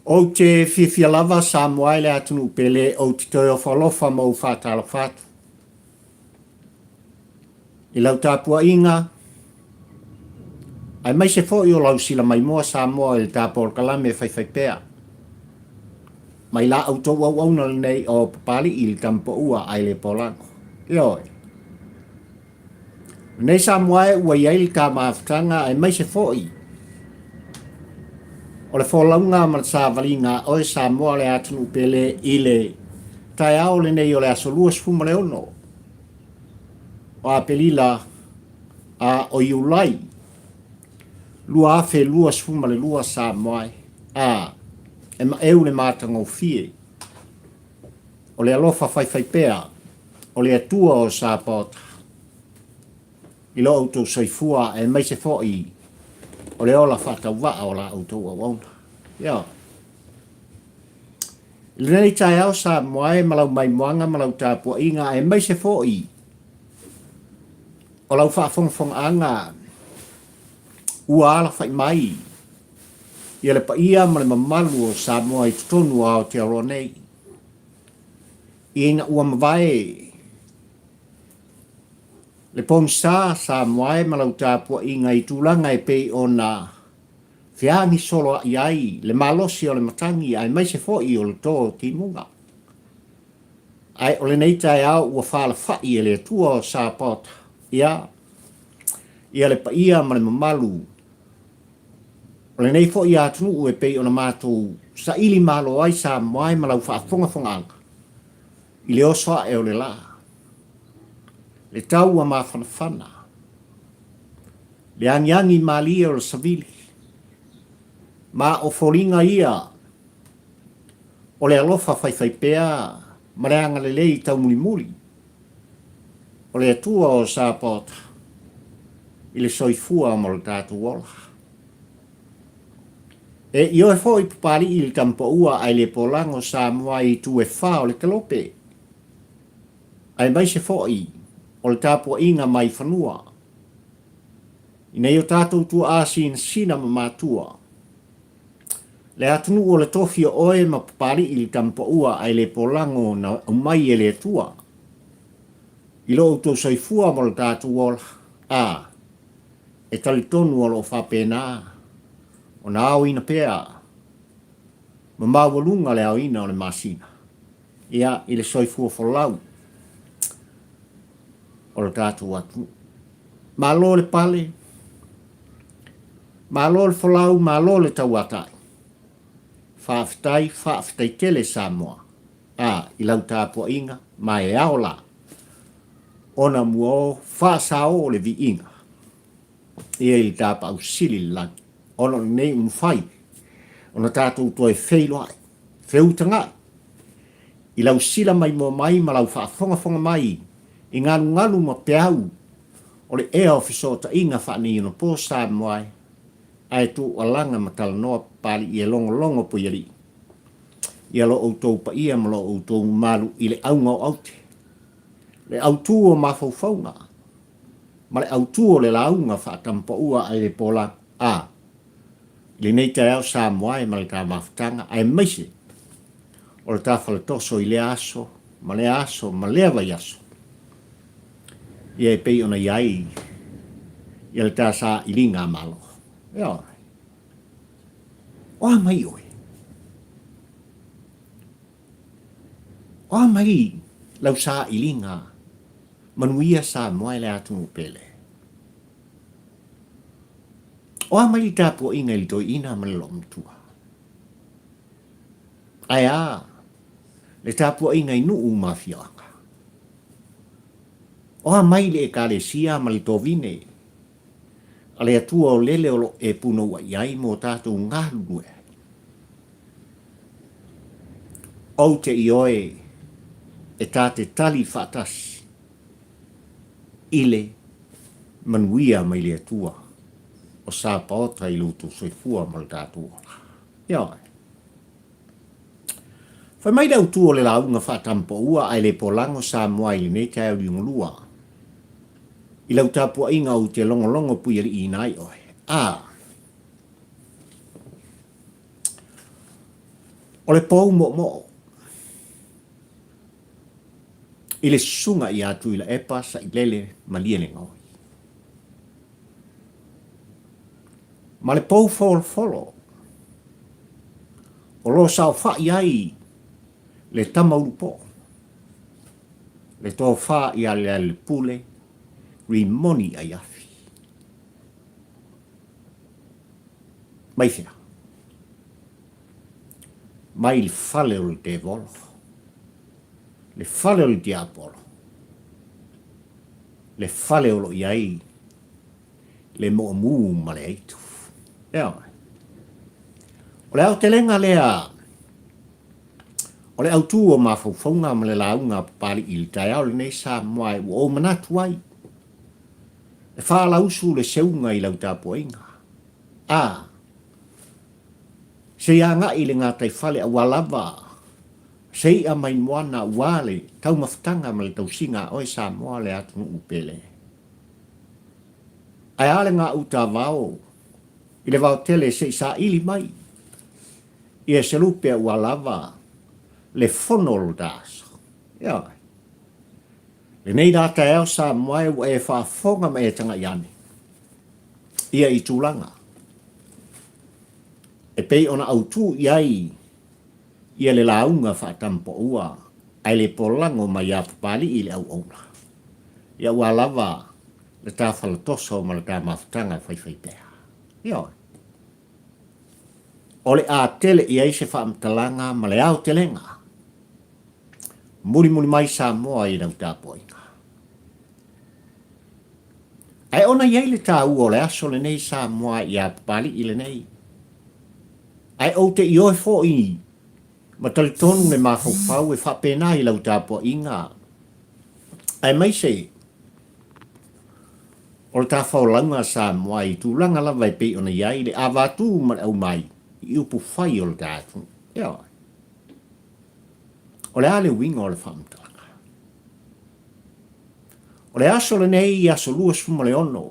O te whiwhia lava sa moai le atunu pele o te toi o whalofa mau whātala whātu. I lau tāpua inga, ai mai se fo i o lau sila mai moa sa moa i tāpua o kalame whaiwhai pēa. Mai la au tau au auna nei o papali i li tampo ua ai le polango. Ioi. Nei sa moai ua iai li tā maafutanga ai mai se fo i. O le wholaunga ma sa valinga oi sa moa le atunu pele i le tai au le nei o le aso lua sfuma le ono. O a pelila a o iulai. Lua afe lua sfuma le lua sa moai. A e ma eu le mātanga o fie. O le alofa whaiwhai pēa. O le atua o sa pota. I lo auto soifua e mai se fo i. O le ola whatau waa o la auto a wauna. Ia. I le nei tai au sa moai malau mai moanga malau tāpua inga e mai se fo i. O lau whaafongfong anga. Ua ala whai mai. Ia le pa ia ma le mamalu o sa moai tutonu ao te aro nei. I ina ua mawai. Le pon sa moai malau tāpua inga i tūlanga e pei o na whiangi solo a iai, le malosi o le matangi, ai mai se fo i o le tō ti munga. Ai o le neitai au ua whala whai e le tua o sa pota. Ia le pa ia ma le mamalu. O le nei fo i atunu ue pei o na mātou sa ili malo ai sa moai malau whaafonga anga. I le osoa e o le la. Le tau a mawhanawhana. Le angiangi malia o le savili. Ma o folinga ia. O le alofa whaiwhai pēa. Ma le anga le lei tau muli. O le atua o sa pota. I le soifua mo le tātu ola. E io e fo i pupari i le tampo ua ai le polango sa mua i tu e wha o le kalope. Ai mai se fo i. O le tāpua inga mai whanua. I nei o tātou tu āsin sina ma mātua. Le atunu o le tofi o oe ma papari i le tampo ua ai le polango na umai e le tua. I lo uto soifua mo le tātou ola. E talitonu o lo whapena. O na au ina pēa. Ma mawalunga le au ina o le masina. Ia i le soifua folau. O le tātou atu. Malo le pale. Malo le folau, malo le tauatai. Whaafitai tele Samoa. I lau tāpua inga, mai e aola. Ona muo, whaasao le vi inga. Ia i tāpa au sili langi. Ona nei umwhai. Ona tātou toi wheiloai. Wheutangai. I lau sila mai mo mai, ma lau whaafonga mai. I nganu ma peau. O le ea ofisota inga whaani ino po Samoa. Ai tu alanga matala noa pali i e longo po yari. Ia lo outou pa ia ma lo outou malu i le aunga o aute. Le autu o mawhauwhaunga. Ma le autu o le launga whaatampa ua ai le pola. Le nei te au Samoa ma le tā mawhtanga ai maise. O le tā whale toso i le aso, ma le awa i aso. Ia e pei ona iai. Ia le tā sa i ringa malo. Ia. Oa mai oe. Oa mai lau sa i ringa. Manuia Samoa le atungu pele. Oa mai tāpua inga li toi ina ma le lomtua. Ai le tāpua inga i nuu mafianga. Oa mai le e kare sia ma li tovine. Ale atua o lele o lo e puno wa iai mo tātou ngālunue. Au te ioe e tāte tali whatasi. Ile manuia mai le atua. O sa paota i lutu soifua ma le tātou ola. Ioi. Whai mai dau tu o le launga whatampo ua ai le polango Samoa i le nei te au lua. I lau tāpua inga o te longo pui i nai oe. O le pou mo. I le sunga i a Tuilaepa sa i lele ma lia le ngoi. Ma le pou Folofolo. O lo sao wha iai le tamaupo. Le tō wha ia le pule rimoni ai afi. Mai whia. Mai le fale o le te volo. Le fale o le te apolo. Le fale o lo iai. Le Moomoo ma le eitu. Ea mai. O le au te lenga lea. O le au tū o mawhauwhaunga ma le launga pari i le tai au le nei sa moai o manatu ai. Le whaalausu le seunga i lau tāpua inga. Se ia ngā i le ngā tai whale a walava. Se ia mai moana wale tau mawhtanga ma le tausinga oi sa moa le atunu upele. Ai ale ngā uta vao. I le vao tele se sa ili mai. Ia se lupe a walava. Le fonolo daso. Ia. Le nei data eo sa moe wa e whaafonga ma e tanga iane. Ia i tūlanga. E pei ona autu iai. Ia le launga whaatampo ua. Ai le polango ma ia papali i le au ona. Ia walava. Le tā whalatoso ma le tā mawhtanga whaiwhai pēha. Ia. O le a tele iai se whaamtalanga ma le au telenga. Muri mai sa moa i nau tāpua inga. Ai ona iai le tā ua o le aso le nei sa moa i a papali i le nei. Ai o te i oi fo i. Ma tali tonu le mawhauwhau e whapena i lau tāpua inga. Ai mai se. O le tā whaolanga sa moa i tūlanga lawa i pei ona iai le awatu ma au mai. I upu whai o le tātu. Ia. O le ale winga o le whamtalanga. O le aso le nei i aso luas fuma le ono.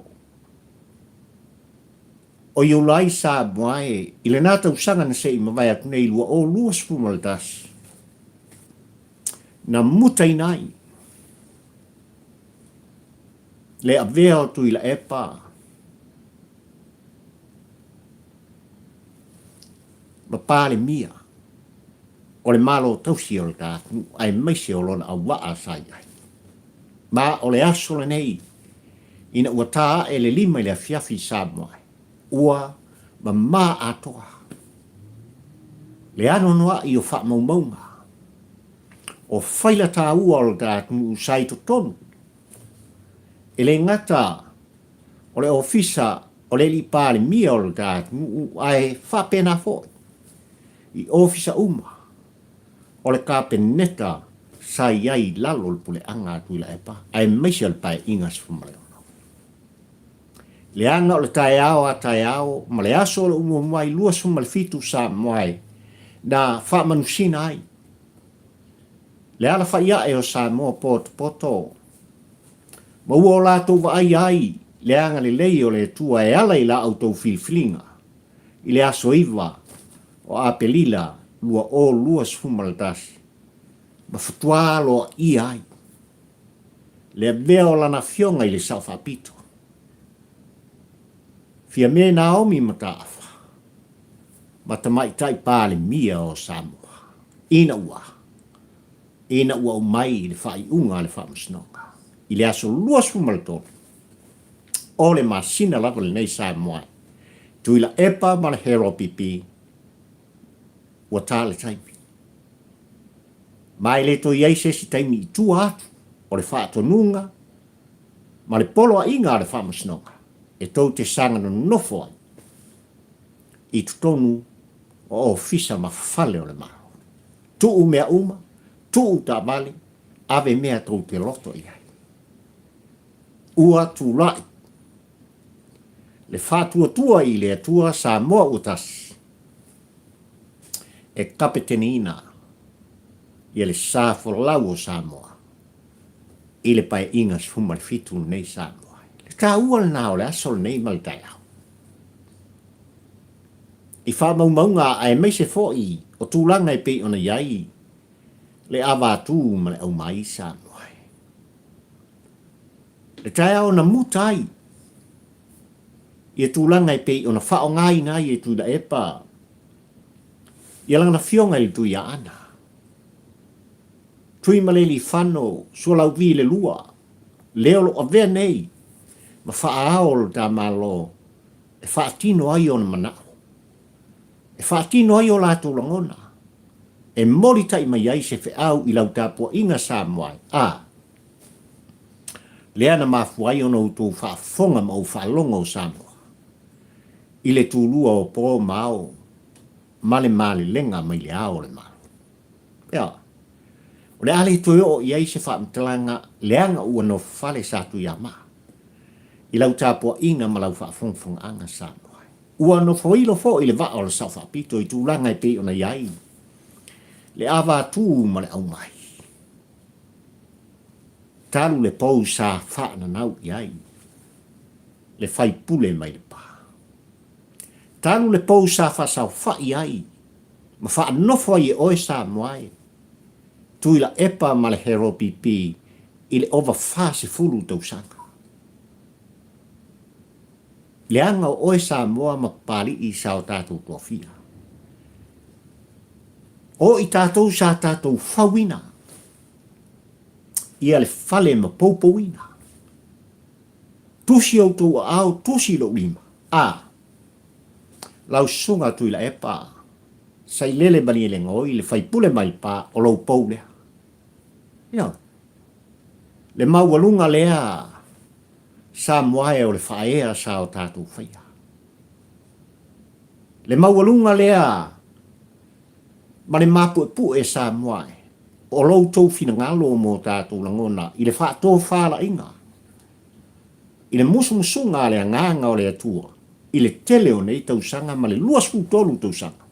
O i ulai sa moae, i le nata usanga na se i mawai atu nei lua o luas fuma le tas. Na mutai nai. Le avea o Tuilaepa. Ma pāle mia. O le malo tausi o le tātu, ai maise o lona a waa sai ai. Ma o le aso le nei, ina ua tā e le lima i le afiafi sa moai. Ua ma mā atoa. Le ano noa i o wha maumaunga. O whaila tā ua o le tātu sai to tonu. E le ngata, o le ofisa, o le li pāle mia o le tātu, ai wha pena foi. I ofisa uma. O le kāpeneta sa iai lalo le pule anga Tuilaepa. Ai maise le pai ingas fumaleo. Le anga o le tae ao a tae ao, ma le aso o le umu mwai lua suma le fitu sa mwai. Na wha manusina ai. Le ala wha ia e o sa moa poto. Ma ua o la tau wa ai, le anga le lei o le tua e ala i la autou filfilinga. I le aso iwa o apelila. Lua o lua sfuma le tasi. Ma futua loa i ai. Le vea o lana fionga i le sau whapito. Fia me Naomi mataafa. Ma tamai tai pāle mia o Samoa. Ina ua o mai le whai unga le whamasnonga. I le aso lua sfuma le tonu. O le masina lako le nei Samoa. Tuilaepa ma le hero pipi. Ua tāle taipi. Mai le to iai se si taimi i tua atu, o le whaatonunga, ma le polo a inga le whamasnonga, e tau te sanga no nofo ai. I tutonu o ofisa ma Fale o le maro. Tuu mea uma, tuu ta vale, ave mea tau te loto iai. Ua tu lai. Le whātua i le atua sa moa utasi. E kapetenina i le sāwholau o Samoa. I le pai ingas fuma le fitu nei Samoa. Le tā ua le nao le asol nei malitai au. I wha maumaunga ai meise fo i o tūlanga e pe ona iai, le awatu ma le au mai Samoa. Le tae au na mutai, ia tūlanga e pe ona whao ngai nai e Tuilaepa, ia langa na fionga i tu ia ana. Tui maleli whano, sua lau vi le lua, leo lo a vea nei, ma whaao lo tā malo, e whaatino ai ona manao. E whaatino ai o lātou langona. E mori tai mai ai se au i lau tāpua inga Samoa. Lea na mafuai ona utou whaafonga ma o whaalonga o Samoa. I le tūlua o pō mao, male lenga mai le ao le mao. Ia. O le ale toi o iai se whaamtalanga leanga ua no Fale sātu ia maa. I lau tāpua inga ma lau whaafongfonga anga Samoa. Ua no foilo fo i le vaa o le sau whaapito i tūlanga i pe ona iai. Le awa tū ma le au mai. Talu le pou sa whaana nau iai. Le whai pule mai le pā. Talu le pou sa whasau wha iai. Ma wha nofo i oe Samoa. Tuilaepa ma le hero pipi i le ova wha se fulu tau sanga. Le anga o oe Samoa ma pali i sao tātou tuafia. O i tātou sa tātou whawina. Ia le Fale ma poupouina. Tusi au tau au, tusi lo lima. Lau sunga Tuilaepa. Sai lele bani le ngoi, le fai pule mai pa o lau pou lea. Ia. Le maualunga lea Samoa o le whaea sa o tātou whaia. Le maualunga lea ma le mapu e Samoa o lau tau fina ngalo mo tātou langona i le whaatō whala inga. I le musunga le nganga o le atua. I le tele o nei tau sanga ma le luas futolu tau sanga.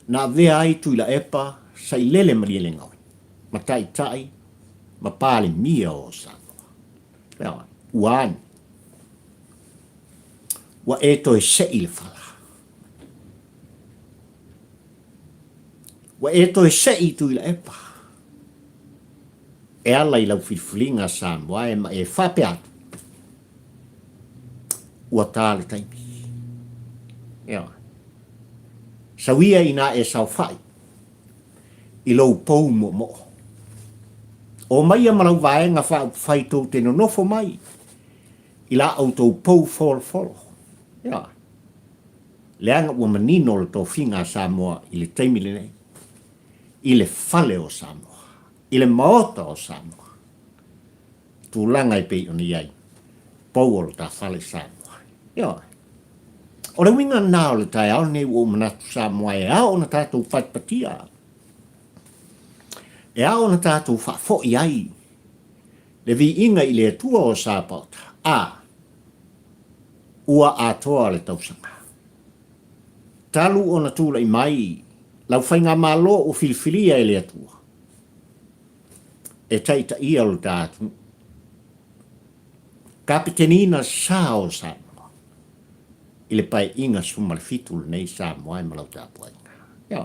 Na vea ai Tuilaepa sai lele maria le ngau. Ma tai, ma pāle mia o Samoa. Pea, uan. Wa e toi se i le whala. Wa e toi se i Tuilaepa. E ala i lau whiwhilinga Samoa ma e whape atu. Ua tāle taimi. Ea. Sawia ina e sau whai. I lau pou mo. O mai a marau vaenga whai tau te nonofo mai. I la au tau pou Folofolo. Ea. Leanga ua manino le tau whinga Samoa i le taimi le nei. I le Fale o Samoa. I le maota o Samoa. Tūlanga i pei oni iai. Pou o ta Fale Samoa. Ia. O le winga nao le tai au nei o manatu Samoa e au na tātou whapatia. E au na tātou whafo iai. Le vi inga i le atua o Sāpauta. Ua atoa le tausanga. Talu o na tūla i mai. Lau whainga malo o filfilia i le atua. E taita ia o tātou. Kapitenina sa o Samoa. I le pai inga suma le fitul nei Samoa e malau tāpua inga. Ia.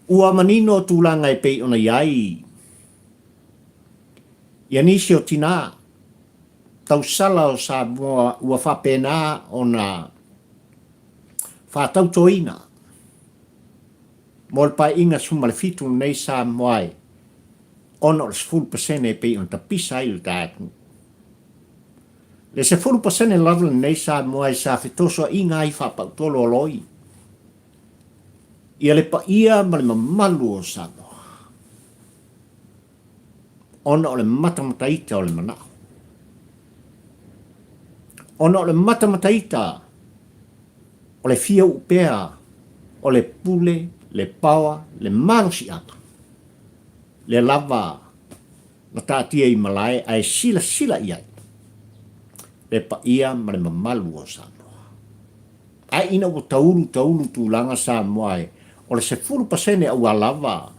Ua manino tūlanga e pei ona iai. Ia nisi o tina. Tau sala o Samoa ua whapena ona whātau toina. Mo le pai inga suma le fitul nei Samoa e. Ono le 10% e pei on tapisa i le tātu. Le 10% lavle nei Samoa e sa fitoso inga i whapautolo loi. Ia le pa ia ma le mamalu o Samoa. Ono le matamataita o le manao. Ono le matamataita o le fia upea o le pule, le pawa, le malusi ata. Le lava na tātia i malai ai sila iai. Le pa ia ma le mamalu o Samoa. Ai ina o taulu tūlanga Samoa o le 10% au a lava.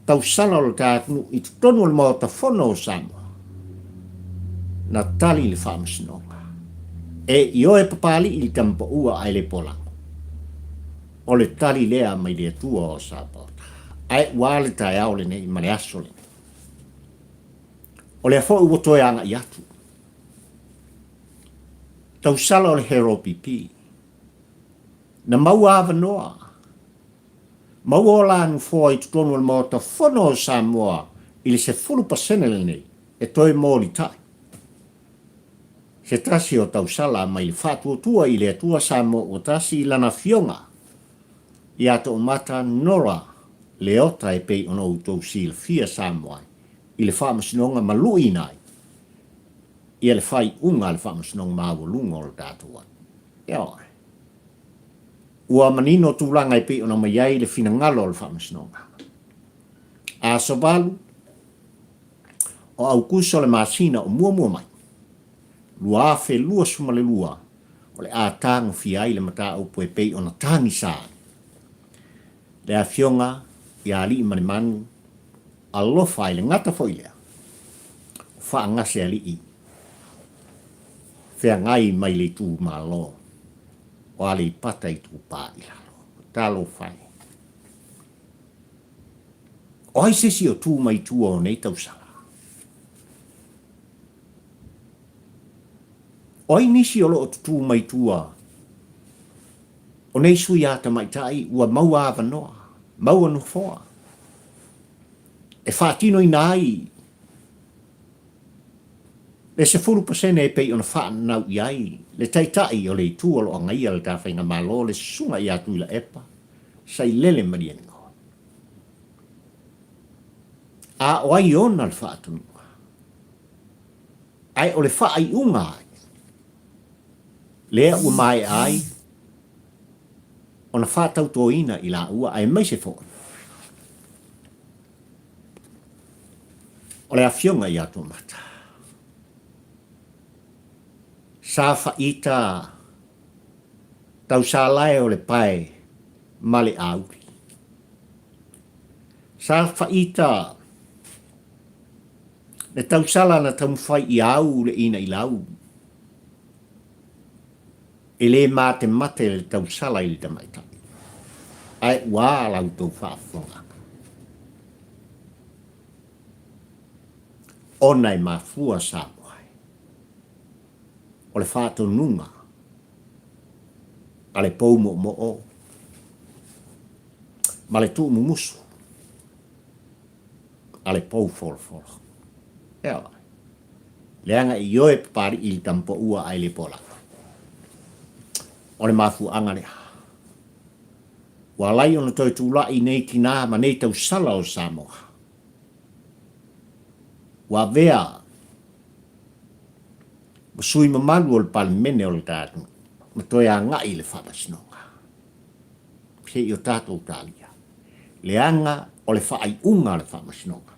Tau sala o le tātunu i tonu le mao ta whono o Samoa. na tali le whaamasinoga. E ioe papali i tampa ua ai le polango. O le tali lea mai le atua o Sabota. Ai wale tae au le nei ma le aso le. O le afo ua toe anga i atu. Tau sala o le hero pipi. Na mau ava noa. Mau o la anu fua i tutonu al mota fono o Samoa i le se 10% le nei. E toe mōli tai. Se tasi o tau sala mai le whātua tua i le atua Samoa o tasi i lana fionga. I ato o mata nora le ota e pei ono utou si le fia Samoa. I le whaamasinonga malui nai. I le whai unga le whaamasinonga maawalunga o le tātua. Ia. Ua manino tūlanga e pei ono mai ai le fina ngalo o le whaamasinonga. A sobalu o au kuso le masina o mua mai. Lua fe lua suma le lua. O le a tango fi ai le mata upo e pei ona tangi saa. Le a fionga i a li mani manu. Alofa i le ngata foilea. Wha ngase ali i. Whea ngai mai le tū malo. O ale i pata i tū pā i lalo. Talo whai. O ai sesi o tū mai tū o nei tau sala. O ai nisi o lo o tū mai tūa. O nei sui ata mai tai ua mau ava noa. Mau anu foa. E whaatino i nai. Le se 10% e pei ona whaanau i ai. Le taitai o le tū o lo o ngai al tawhainga malo le sunga i a Tuilaepa. Sai lele mariengo. A o ai ona le whaatunu. Ai o le whaai unga ai. Lea ua mai ai. Ona whaatau toina i la ua ai mai se fōna. O le a fionga i ato mata. Sa whaita tau sa lae o le pae ma le auri. Sa whaita le tau sala na tau mwhai i au le ina i lau. E le mate mate le tau sala i le tamaita. Ai wā lau tau whaafonga. Ona i mafua Samoa. O le whātou nunga. A le pou mo o. Ma le tū mumusu. A le pou folofolo. Ea. Leanga i oe pari i tampo ua ai le pola. O le mafu angarea. Wa lai ona toi tūla i nei tina ma nei tau sala o Samoa. Wa vea. Ma sui mamalu o le palimene o le tātu. Ma toi a ngai le whapasinonga. Pse i o tātou tālia. Leanga o le whaai unga le whapasinonga.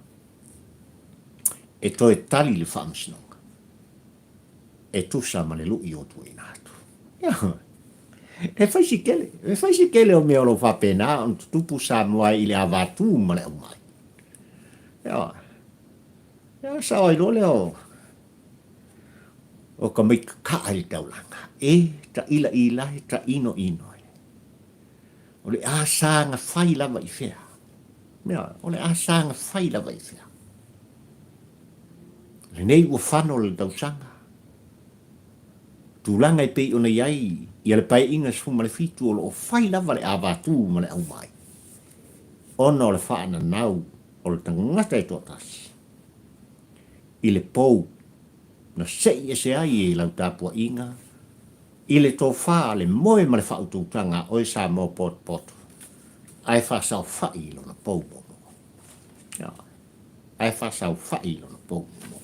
E toi tali le whapasinonga. E tusa ma le lui o tui nātu. Ia. E faisi kele o mea o lo whapena, on tupu Samoa i le avatu ma le umai. Ia. Ia sa oi lo leo. O ka mai kaa i taulanga. E ta ila ta ino. O le asanga whai lava i whea. Mea, o le asanga whai lava i whea. Le nei ua whano le tausanga. Tūlanga i pei ona iai, i ale pai inga sfu ma le fitu o lo whai lava le avatu ma le au mai. Ona o le whaana nau, o le tangata e tōtasi. I le pou, na sei e se ai e lau tāpua inga, i le tō wha le moe ma le whaututanga o e sa mō pot. Ai wha sau whai ilo na pou momo. Ai wha sau whai ilo na pou momo.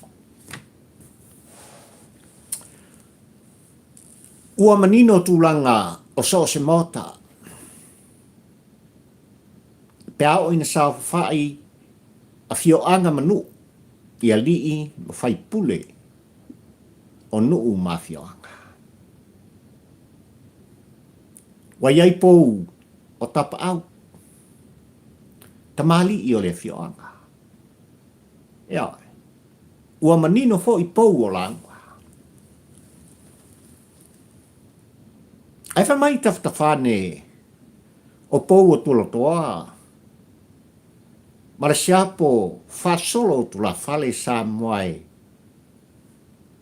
Ua manino tūlanga o so se mota. Pea o ina sau whai a fio anga manu i a lii ma whai pule o nuu ma fio anga. Wa iai pou o tapa au. Tamali i o le fio anga. Ia. Ua manino fo i pou o langwa. Ai fa mai tafutafane o pou o tula toa. Ma le siapo fasolo tu la fale sa moai.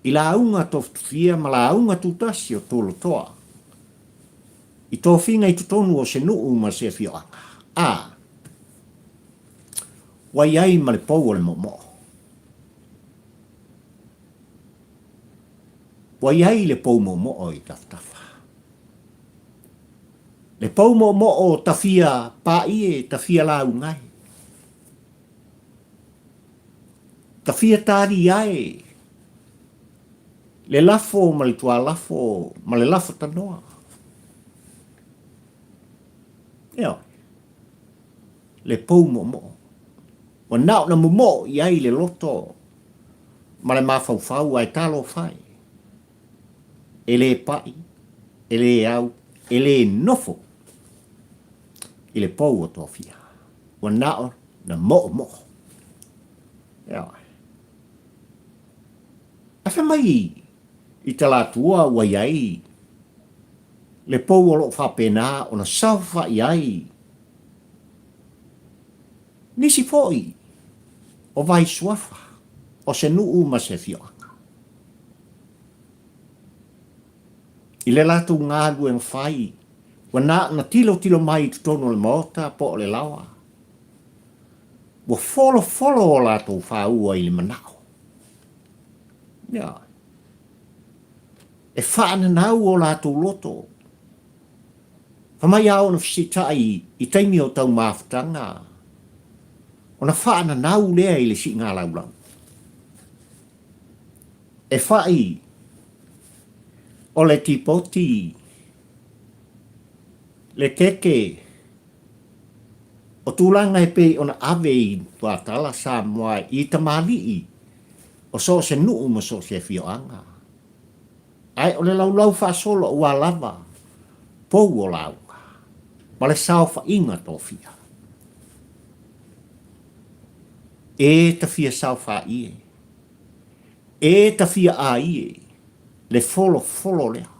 I la unga tofia ma la unga tutasi o tula toa. I tō whinga i tutonu o se nuu ma se fioanga. Wai ai ma le pou o le momo. Wai ai le pou momo o i taftafa. Le pou momo o tafia pa ie tafia la ungai. Tafia tari ai. Le lafo ma le tua lafo ma le lafo tanoa. Eo. Le pou momo. Wa nao na momo i ai le loto. Ma le mawhauwhau ai talo whai. Ele pai. Ele au. Ele nofo. I le pou o tofia. Wa nao na mo. Eo. Afa mai i tala tua wa iai. Le pou o lo whapena o na saufa iai. Nisi foi o vai suafa o se nuu ma se fioanga. I le latu ngālu en whai wa na tilo mai tutono le mota po le lawa. Wa folofolo o latu whaua i le manao. Yeah. E whaana nau o latu loto. Whamai au na fsitai i taimi o tau maafutanga. O na whaana nau lea i le si ngā laulau. E whai o le tipoti, le keke, o tūlanga e pe o na ave i tuatala sa moa i tamali i. O so se nuu ma so se fioanga. Ai o le laulau whaasolo ua lava. Pou o lauga. Ma le sao wha inga tofia. E ta fia sao wha ie. E ta fia a ie. Le folofolo lea.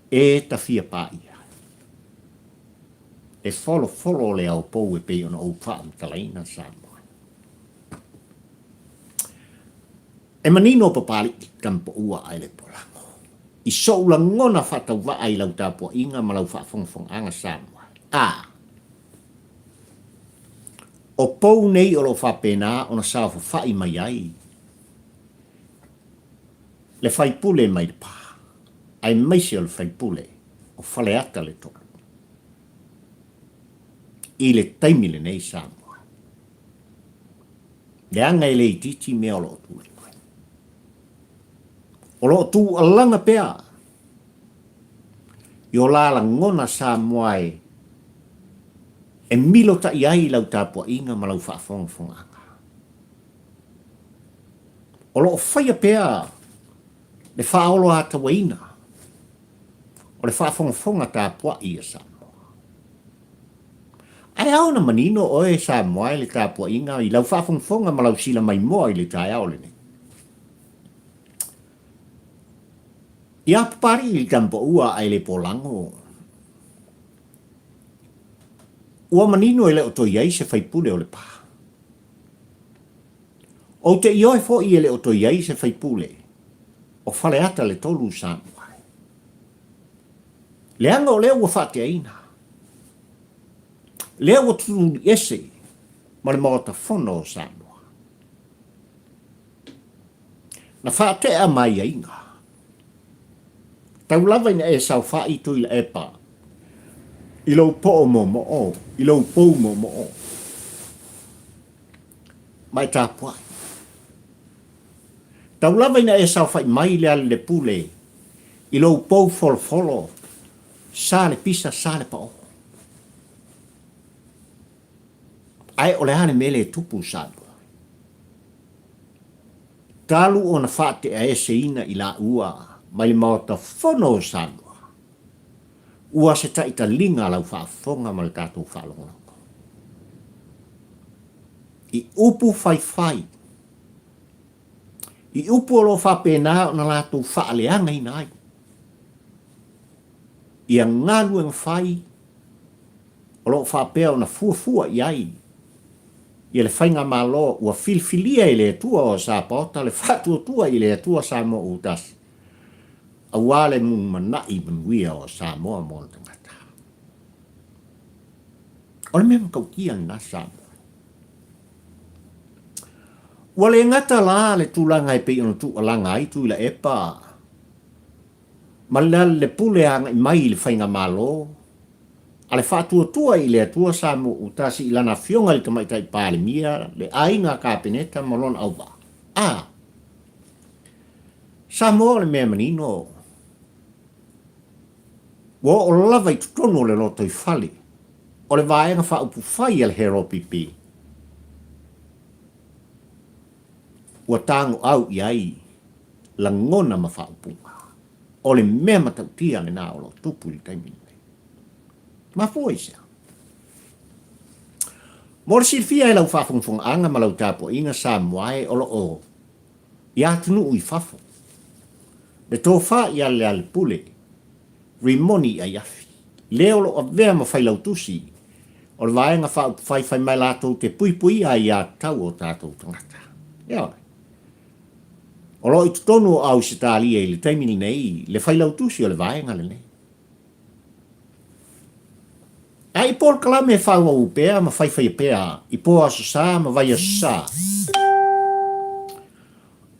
E ta fia pa ia. E folofolo lea o pou e pe ona o wha talaina sa moa. E manino papali kampo ua ai le polango. I soula ngona whatau wa ai lau tāpua inga ma lau whaafongfong anga Samoa. O pou nei o lo whapena o na sāwha whai mai ai. Le whaipule mai le pā. Ai maise o le whaipule o whale ata le tolu. I le taimile nei Samoa. Le anga i le ititi mea o lo tūle. O lo tu alanga pea. I o lala ngona sa moai. E milo ta iai lau tāpua inga ma lau whaafongfonga. O lo whaia pea. Le whaolo a tawaina. O le whaafongfonga tāpua ia sa moa. Ai au na manino oe sa moai le tāpua inga. I lau whaafongfonga ma lau sila mai moa i le tai au le ne. Ia pari i kampo ua ai le polango. Ua manino ele o to iai se whaipule o le pā. O te ioe fo i ele o to iai se whaipule. O whale ata le tolu Samoa. Leanga o leo ua whate aina. Leo ua tunu ese. Ma le maota whono o Samoa. Na whate a mai aina. Tau lava ina e sau wha i Tuilaepa. I lau po momo o. I lau pou momo o. Mai tā puai. Tau lava ina e sau wha i mai le ale le pule. I lau pou folofolo. Sa le pisa, sa le pa o. Ai o le hane mele tupu sātua. Talu o na whate a ese ina i la ua. Mai maota whono Samoa. Ua se taita linga lau whaafonga ma le tātou whaalongonako. I upu whai. I upu o lo whapena o na lātou whaaleanga ina ai. ia ngalu ang fai, o lo whapea o na fuafua iai. Ia le whainga malo ua filfilia i le tua o sa pota, le whatuatua i le tua sa mo utas. A wale mung manai manuia o sa moa mo tangata. O le mea makaukia na sa moa. Wale ngata la le tūlanga i pei ono tu alanga ai Tuilaepa. Malal le pule anga i mai le whainga malo. Ale whātua i le atua sa mo utasi i lana fionga i tamaitai pālemia le ainga kāpeneta malon auwa. Sa mo le mea manino. Wa o lava i tutono le loto i Fale. O le vaenga whaupu whai al hero pipi. Ua tango au i ai la ngona ma whaupunga. O le mea matautia le nā o lo tupu li taimini. Ma foi sia. Mor silfia e lau whafungfung anga ma lau tapo inga sa moae o lo o. Ia tunu ui fafo. Le tō wha ia le al pule. Rimoni a yafi. Leo lo a vea ma whai lau tusi. O le vaenga whai mai lātou te pui a ia tau o tātou tangata. Ia oi. O lo i tutonu au se tālia i le taimini nei, le whai lau tusi o le vaenga le nei. Ai por kala me fa o pea ma fai pea i po aso sa ma vai aso sa.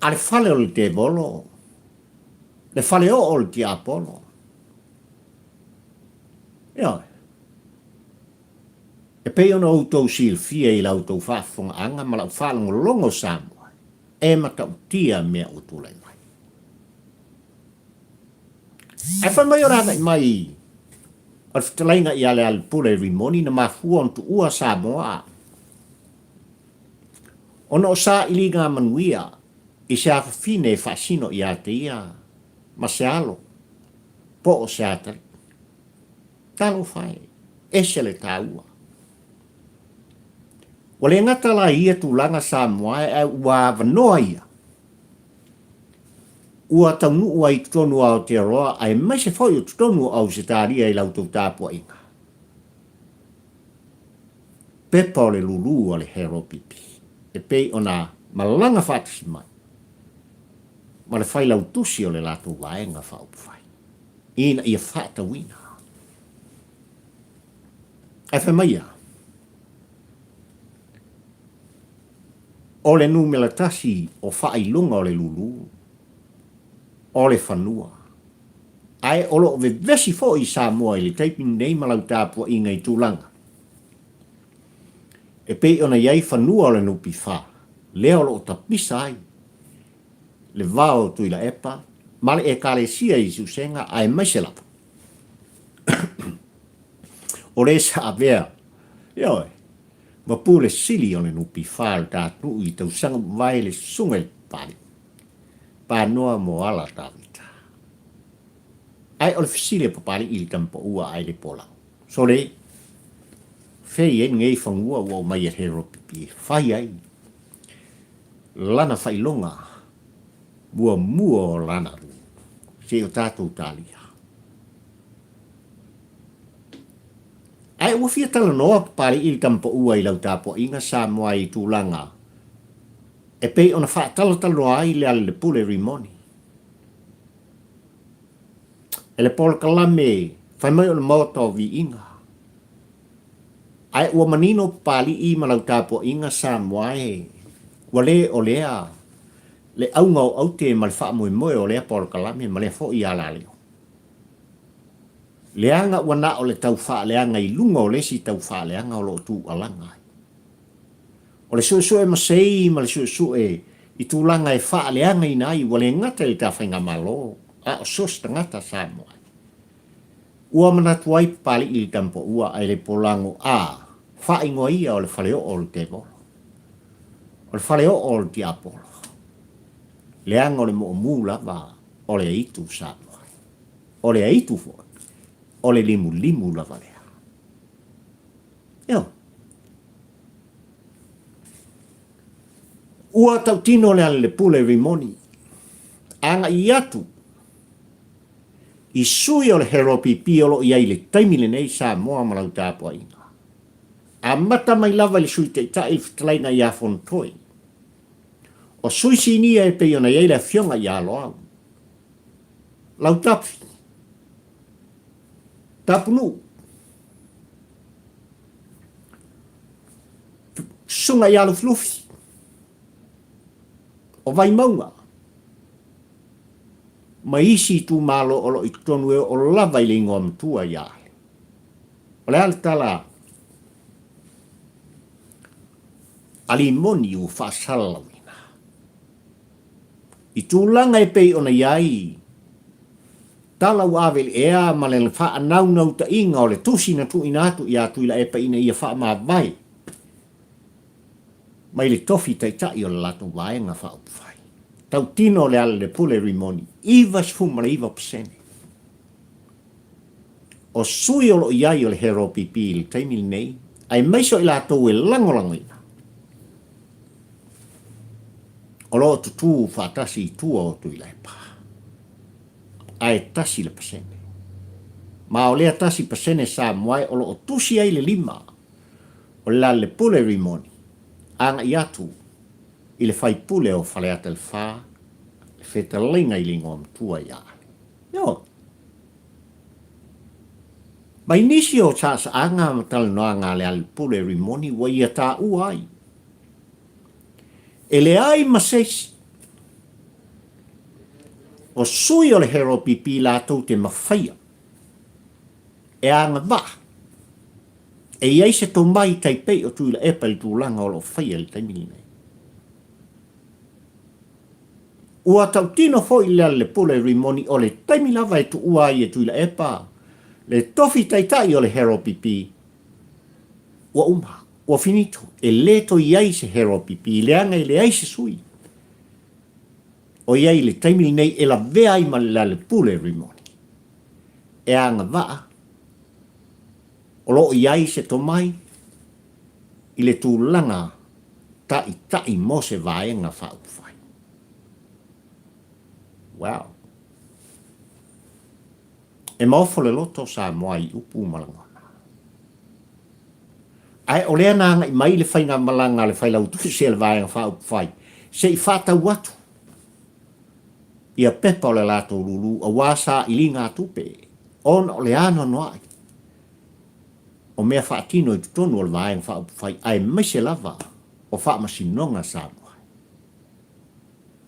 Ale fale o le te bolo. Le fale o le ti Polo. Ia. E pe ona outou silfia i lau tou whafonga anga ma lau whalango longo Samoa. E matautia mea o tūlai mai. Ai whamai o rana i mai al ftalainga i ale al pule rimoni na mafua on tu ua Samoa. Ono o sa iliga manuia i se afa fine fasino i ate ia ma se alo po o se atari. Talo fai, ese le taua. Wale ngata la ia tūlanga Samoa e ua vanoa ia. Ua taunu ua i tutonu au te roa, ai mai se foi o tutonu au se tāria i lau tau tāpua inga. Pepa o le lulu o le hero pipi. E pei o na malanga whātasi mai. Ma le whai lau tusi o le lātou waenga whaupuwhai. Ina ia whāta wina. Ai whamaia. O le numela tasi o whailunga o le lulu. O le whanua. Ai olo ve vesi fo i Samoa i le taiping nei malau tāpua i ngai tūlanga. E pei ona iai whanua o le nupi wha. Lea olo o tapisa ai. Le vao Tuilaepa. Male e kale sia i susenga ai maiselapa. O le sa avea. Ioi. Ma pule sili o le nupi wha le tātu i tau sanga vai le sunga le pari. Panoa mo ala tawita. Ai o le fisile papari i tampo ua ai le pola. So le, fei e ngei whangua ua o mai e hero pipi. Whai ai. Lana whailonga. Mua o lana. Se o tātou tālia. Ai ua fia tala noa papari i tampo ua i lau tāpo inga Samoa i tūlanga. E pei ona whaatalo ai le ale le pule rimoni. E le polo kalame, whai mai o le maota o vi inga. Ai ua manino pali i malau tāpua inga Samoa e. Ua le o lea, le aunga o aute ma le wha moe o lea polo kalame ma le fo i ala leo. Leanga ua na o le tau wha leanga i lunga o lesi tau wha leanga o lo tu alanga. O le suesue masei ma le suesue i tūlanga e wha leanga i nai wale ngata i ta whainga malo a o sos tangata Samoa. Ua manatu ai pali i tampo ua ai le polango a wha ingoa ia o le whaleo o le te bolo. O le whaleo o le ti Polo. Leanga o le Moomoo lava o le aitu Samoa. O le aitu fo. O le limu lava lea. Eo. Ua tautino le ale le pule rimoni. Anga i atu. I sui o le heropi piolo i ai le taimile nei sa moa malau tāpua inga. A mata mai lava le sui te ta il ftalaina i a fontoi. O sui sinia e pe ona i le fionga i a loa. Lau tapi. Tapunu. Sunga i alu flufi. O vai maunga. Ma isi tu malo o lo i tonu e o lava i le ingoa mtua i ale. O le ale tala. Ali moni u whaasalawina. I tūlanga e pei ona iai. Tala u awel ea ma le wha nau ta inga o le tusi na tu inatu i a Tuilaepa ina ia wha maa vai. Mai le tofi tai tai o le lato vaenga wha upwhai. Tau tino le ale le pule rimoni. Iwa sfuma le iwa pasene. O sui o lo iai o le hero pipi le taimil nei. Ai maiso i lato e langolangoina. O lo tutu whaatasi i tua o Tuilaepa. Ai tasi le pasene. Ma o lea tasi pasene sa moai o lo o tusi ai le lima. O la le pule rimoni. Anga i atu. I le fai pule o Fale ata le wha. Le feta linga i lingo am tua i ale. Yo. Mai nisi o tasa anga matal noa ngā le ale pule rimoni wa ia tā uai. E le ai masesi. O sui o le hero pipi lātou te mawhaia. E anga wā. E iai se tō mai taipei o Tuilaepa i tūlanga o lo whaia le taimini nei. Ua tau tino fo i le pule rimoni o le taimi lava e tu uai e Tuilaepa. Le tofi taitai o le hero pipi. Ua uma, ua finito. E le to iai se hero pipi. Le anga i le ai se sui. O iai le taimini nei e la vea i ma le pule rimoni. E anga waa. O lo iai se to mai. I le tūlanga tai mo se vaenga whaupwhai. Wow. E maofo le loto sa moai upu malangona. Ai o lea nanga i mai le whainga malanga le whailau tu se le vaenga whaupwhai. Se i whata watu. Ia pepa o le lato lulu a wasa i linga tupe. On o le ano noai. O mea whaatino i tutonu o le vaenga whaupwhai. Ai maise lava o whaamasinonga sa moai.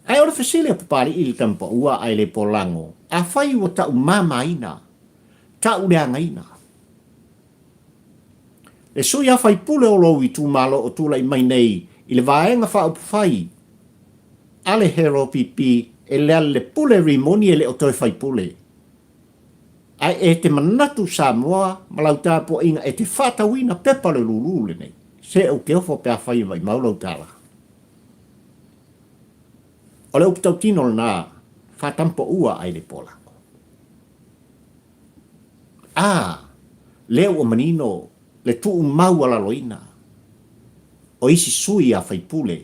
Ai ora fasile papari i le tampa ua ai le polango. A whai ua tau mama ina. Tau leanga ina. E sui a whai pule o lo i tu malo o tula i mai nei. I le vaenga whaupwhai. Ale hero pipi. E le pule rimoni e le o toi whai pule. Ai e te manatu sa moa. Malau tāpua inga e te whatawina pepa le lulule nei. Se au ke ofo pia whai mai maulau tāla. O le upitau tino le nā, whatampo ua ai le polango. Leo o manino, le tuu mau ala loina. O isi sui a whaipule.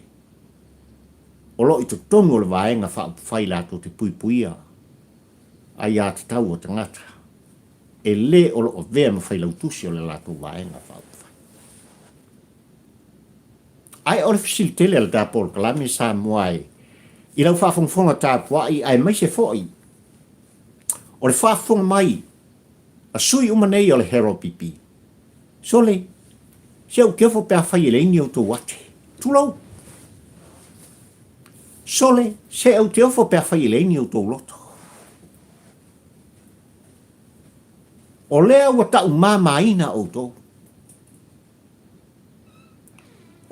O lo i to tonu o le vaenga whai lato te puipuia. Ai a te tau o tangata. E le o lo o vea ma whai lautusi o le lato vaenga whai. Ai o le fisilitele ala tāpolo kalame sa moai. I lau whaafonga tāpua i ai mai se fōi. O le whaafonga mai, a sui umanei o le hero pipi. Sole, se au keofo pēr whai e leini o tō wate. Tūlau. Sole, se au keofo pēr whai e leini o tō loto. O lea ua tau māmaina o tō.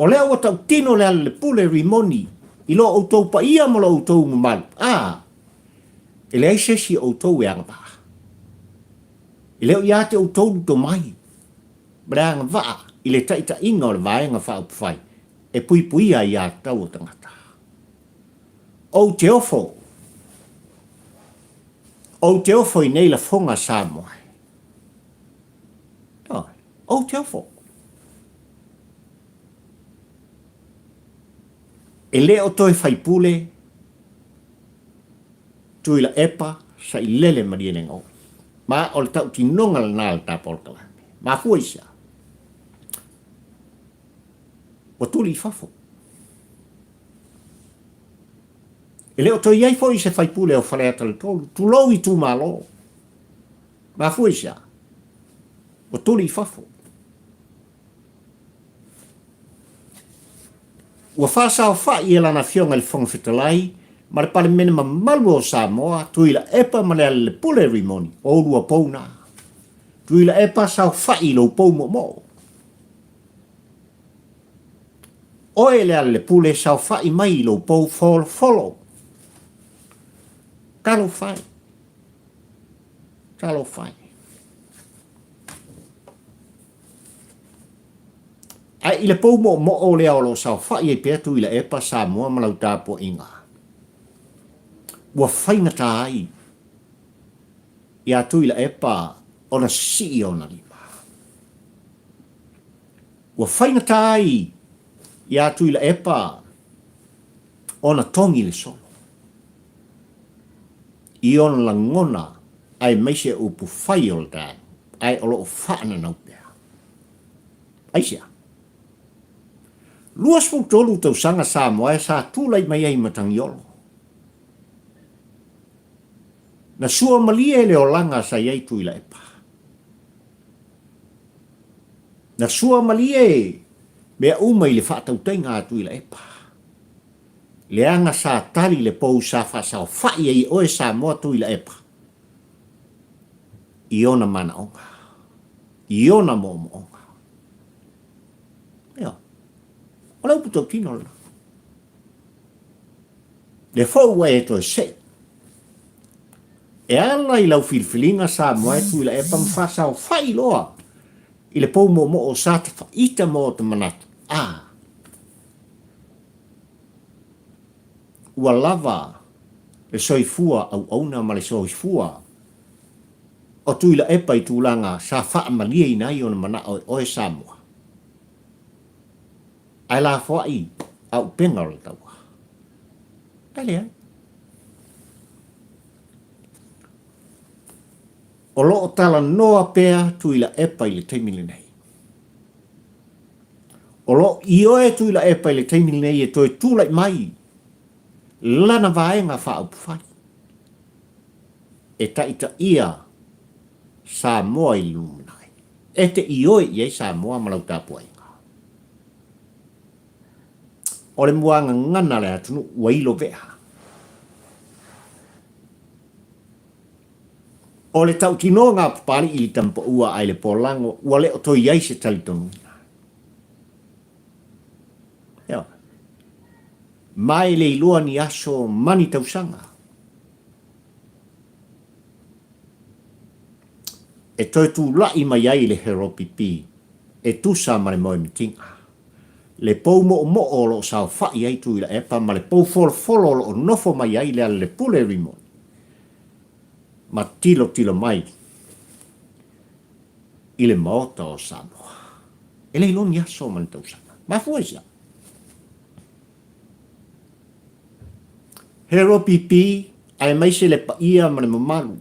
O lea ua tau tino lea le pule rimoni. I lo o tau pa ia mo lo o tau mumal. E lea sesi o tau e anga paa. I leo ia te o tau to mai. Bra anga vaa. I le taita inga o le vaenga wha upwhai. E pui pui a ia tau o tangata. O te ofo. O te ofo i nei la fonga sa moai. O te ofo. E le o toi whaipule, Tuilaepa sa i lele marieneng o. Ma o le tau tinonga le nā le tāpol kalame. Ma fuisa. O tuli I fafo. E leo to iai fo I se faipule o Fale ata le tolu. Tu lau I tu malo. Ma fuisa. O tuli I fafo. Ua whasa o wha I lana fionga le whangawhitalai, ma le pale mene mamalu o Samoa, Tuilaepa ma le pule rimoni, o urua pouna. Tuilaepa sa o wha I lo pou mo mo. O e le pule sa o wha I mai lo pou Folofolo. Kalo whai. Kalo whai. Ai I le pou mo o le aolo sa o whai e pia Tuilaepa Samoa ma lau tāpo inga. Ua whainga tā ai. Ia Tuilaepa ona si ona lima. Ua whainga tā ai. Ia Tuilaepa ona tongi le solo. I ona langona ai meise upu whai o le tā. Ai olo o whaana nau pia. Aisia. Luas tolu tau sanga Samoa e sa tūlai mai ai matangiolo. Na sua malie le o langa sa iai Tuilaepa. Na sua malie mea umai le whaatautenga a Tuilaepa. Le anga sa tali le pou sa whasa o whai ai oe Samoa Tuilaepa. Iona mana onga. Iona mo onga. Ea. Olau puto kino la. Le fau e to se. E ala I lau filfilinga Samoa Tuilaepa mwhasa o whai loa. I le pou mo o sata whaita mo o te manatu. Ua lava le soifua au auna ma le soifua. O Tuilaepa I tūlanga sa wha malia I nai o na mana o e Samoa. Ai la fwai au penga o le taua. Tale ai. O loo tala noa pea Tuilaepa I le teimili nei. O loo ioe Tuilaepa I le teimili nei e toi tūlai mai. Lana vaenga wha au pwhai. E taita ia Samoa I lumunai. E te ioe I Samoa malau tāpua inga. O le muanga ngana le atunu wailo vea. O le tau tino ngā papari I tampa ua ai le polango, ua le o toi iai se talitonu. Ea. Mai le ilua ni aso mani tausanga. E toi tu lai mai ai le hero pipi, e tu sa mare moe mitinga. Le pou mo o lo sa whai ai Tuilaepa, ma le pou Folofolo o nofo mai ai le pule rimoni. Ma tilo mai I le maota o Samoa. E le iloni aso mani tausanga. Ma fuesa. Hero pipi, ai maise le paia ma le mamalu.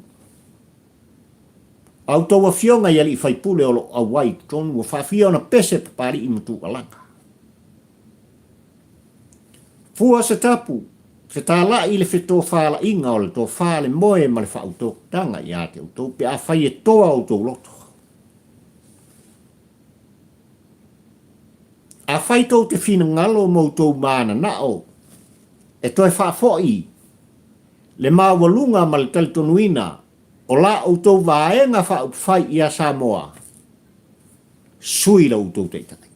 Au tau a fionga I ali I whaipule o lo awai, tonu o whawhia ona pese papari I mutu alanga. Fua se tapu, se tā la I le whetō whala inga o le tō whale moe ma le whautō tanga I a te autou, pe a whai e toa o tō loto. A whai tō te whina ngalo mo tō mana nao, e toi whawhoi, le mawalunga ma le talitonuina, o la o tō vaenga whai I a Samoa, sui la o tō teitai.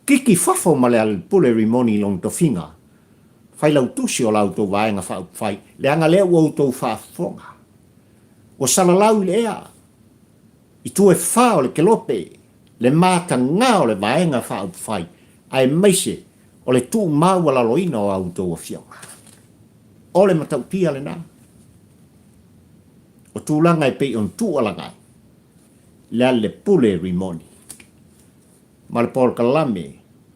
Kiki whafo ma le al pule rimoni long to whinga, whai lau tusi o lau tō vaenga whai, le anga leo o tō whafonga. O salalau le ea, I tu e whao le kelope, le mata ngā o le vaenga whai, ai meise o le tū maua la loina o au tō whionga. O le matau pia le nā. O tūlanga e pei on tū alangai, le pule rimoni. Ma le Polo kalame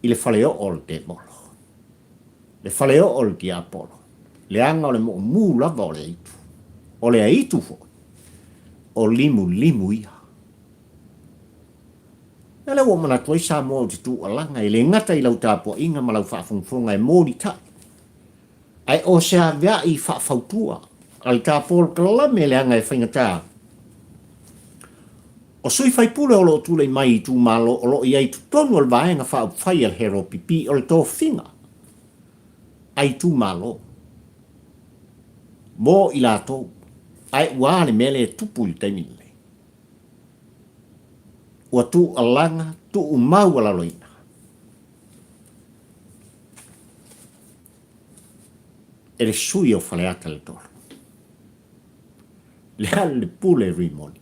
I le Fale o le te molo. Le Fale o le ki a Polo. Le anga o le Moomoo lava o le aitu. O le aitu fo. o limu ia. Ele o mana toi sa mo te tu alanga i le ngata i lau tāpua inga ma lau whaafonga e mōri tai. Ai o se a vea i whaafautua. Ai tāpua kalame le anga e whaingatā. O sui whai pule o lo tūlei mai i tū malo o lo i ai tu tonu al vaenga wha whai al hero pipi o le tō whinga. Ai tū malo. Mō i lātou. Ai wāle mele tupu i teimile. Ua tu alanga tu umau ala loina. Ele sui o Fale ata le toro. Le ale pule rimoni.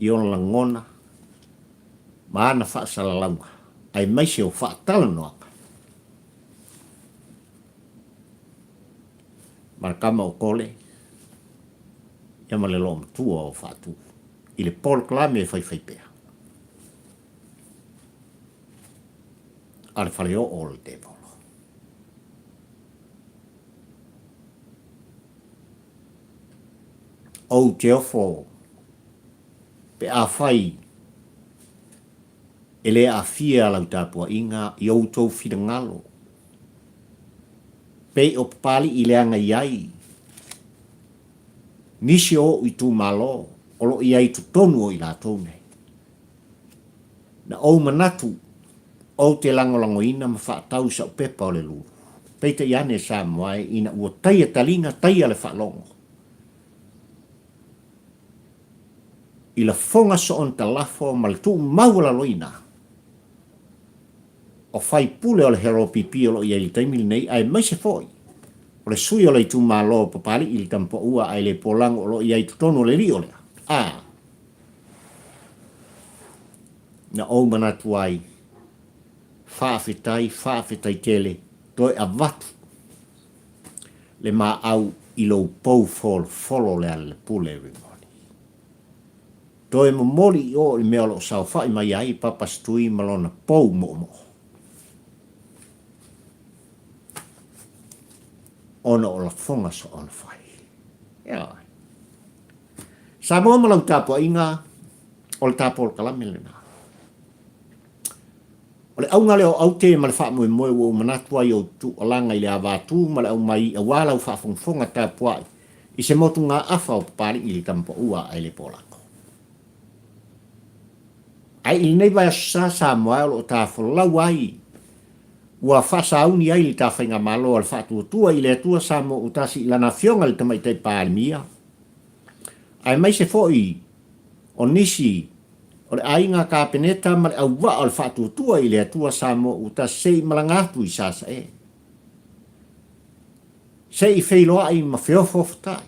I ona langona. Maana wha salalanga. Ai maise o wha talanoaka. Marakama o kole. Ia ma le loma tua o wha tu. I le pol klame e whai pea. Ale whale o le te polo. O te ofo pe a whai e le a fia lau tāpua inga i outou whira ngalo. Pei o pali i leanga iai. Nisi o i tū malo o lo iai tu tonu o i la tone. Na o manatu o te langolango ina ma whaatau sa o pepa o le luru. Peita i ane sa moai ina ua taia talinga taia le whaalongo. I la fonga so on ta lafo ma le tu maula loina. O whai pule o le hero pipi o lo i li taimili nei ai mai se foi. O le sui o le tu malo papali i li tampo ua ai le polango o lo i tu tono le li o lea. Na o manatu ai. Whaafetai tele, toi a watu. Le mā au i lo pou folofolo le ale pule rimoni. Toi mo mori o i mea lo sao whai mai ai papastui malona pou mo. Ona o la fonga so ona whai. Ia. Sa mua malau tāpua inga, o le tāpua o kalame le nā. O le aunga leo au te ma le wha moe moe o manatua i o tu alanga i le avatu ma le au mai a wala u whaafonga tā puai i se motu ngā awha o papari i le tampa ua ai le polako. Ai i nei vai sa moa o tā whalau ai ua whasa auni ai le tā whainga malo al whaatua tua i le atua sa mo utasi i lana fionga le tamai tei pālimia. Ai mai se foi o nisi o le ainga ka peneta ma le au wa o le whaatutua i le atua sa mo uta sei malangatu i sasa e. Sei wheiloa i ma whiofoftai.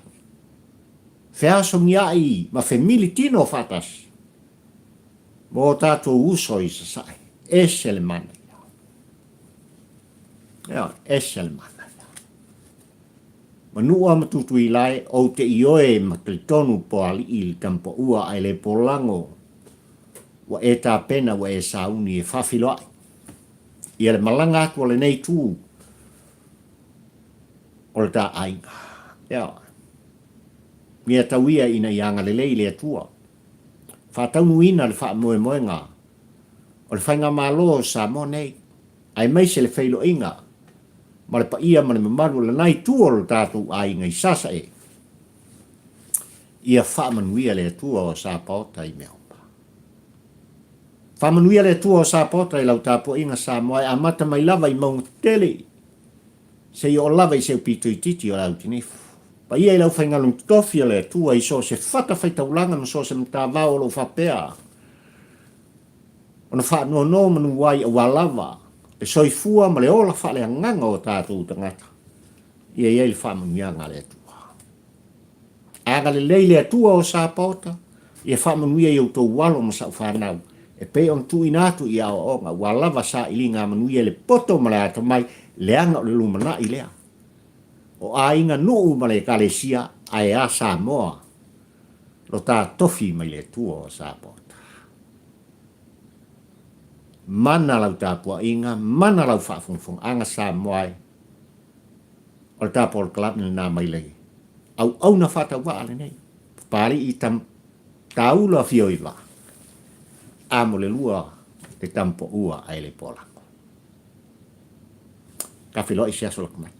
Whiasongia i ma whemili tino whatas. Mo tātua uso i sasai. Ese le mana. Ia, ese le mana. Manua matu Tuilaepa o te ioe ma te tonu po ali i le tampo ua ai le polango. Wa e tā pena wa e sauni e whawhiloa. Ia le malanga atu o le nei tū. O le tā ainga. Ia. Mia tauia ina ianga le lei le atua. Whātaunu ina le wha moe moe ngā. O le whainga malo sa mo nei. Ai mai se le whailo inga. Ma le pa ia ma le mamaru le nai tū o le tātou ainga i sasa e. Ia wha manuia le atua o sa paota i mea. Whamanuia le tua o sa pota i lau tāpua inga sa moai a mata mai lava i maunga tele. Se i o lava i seu pito i titi o lau tinifu. Pa ia i lau whaingalung tofia le tua i so se whata whaitaulanga ma so se mta vau o lo whapea. Ona wha no manu wai a walava. E soifua ma le ola wha le nganga o tātou tangata. Ia i le whamanuia ngā le tua. Aga le lei le tua o sa pota. Ia whamanuia i au tau walo ma sa whanau. E pe on tu inatu i ao onga, wa lava sa ili ngā manuia le poto ma le ata mai, le anga o le lumana i lea. O a inga nuu ma le kalesia, a e a sa moa, lo tā tofi mai le tua o sa pota. Mana lau tāpua inga, mana lau whaafungfung, anga sa moai, o le tāpua o le kalap ni nā mai lei. Au na whata wa ale nei, pāri i tam taula fioiva. Amo le lua te tampo ua ai le pola. Ka filo isia solak mai.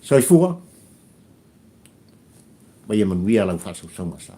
Soifua. Ba ia manuia lau fasu songa sa.